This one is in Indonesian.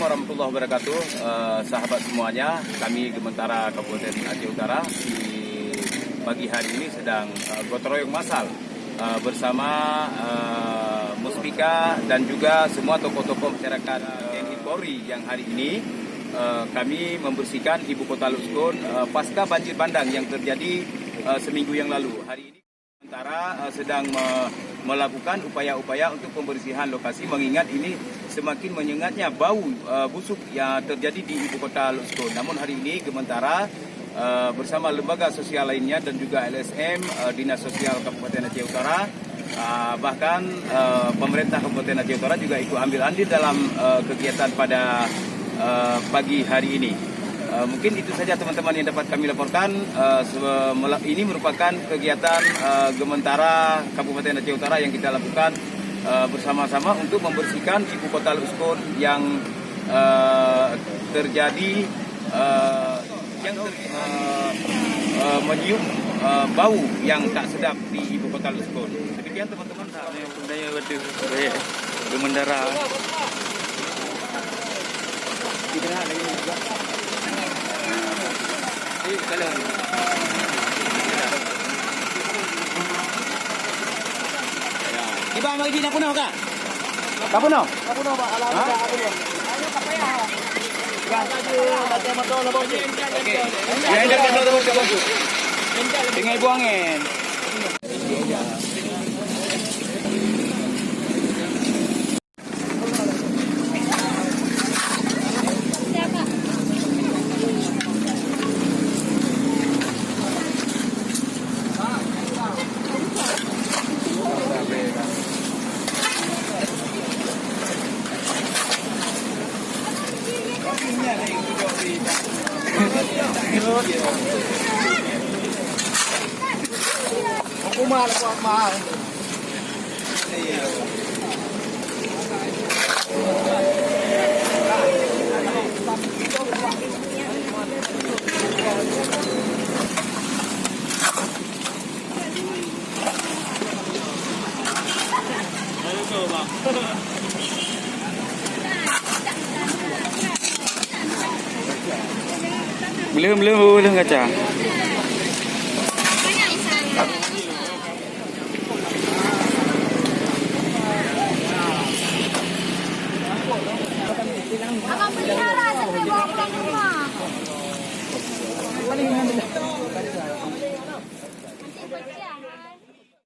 warahmatullahi wabarakatuh, sahabat semuanya. Kami Gementara Kabupaten Aceh Utara di pagi hari ini sedang gotong royong massal bersama Muspika dan juga semua tokoh-tokoh masyarakat TNI Polri yang hari ini kami membersihkan ibu kota Luskon pasca banjir bandang yang terjadi seminggu yang lalu. Hari ini Gementara sedang melakukan upaya-upaya untuk pembersihan lokasi, mengingat ini semakin menyengatnya bau busuk yang terjadi di ibu kota Luskon. Namun hari ini Gementara bersama lembaga sosial lainnya dan juga LSM, Dinas Sosial Kabupaten Aceh Utara, bahkan pemerintah Kabupaten Aceh Utara juga ikut ambil andil dalam kegiatan pada pagi hari ini. Mungkin itu saja teman-teman yang dapat kami laporkan. Ini merupakan kegiatan Gementara Kabupaten Aceh Utara yang kita lakukan bersama-sama untuk membersihkan ibu kota Luskon yang terjadi menyium bau yang tak sedap di ibu kota Luskon. Demikian teman-teman. Gementara. Iba lagi na puno ka? Kapuno? Kapuno ba? Alam ka kapuno. Ano ka pa ya? Yan tadi lagi motor na boss. Okey. Ya, ini kan motor. Tinggal buangin. Aku mahal. Belum kaca. Abang pelihara sampai bawa pulang ke rumah.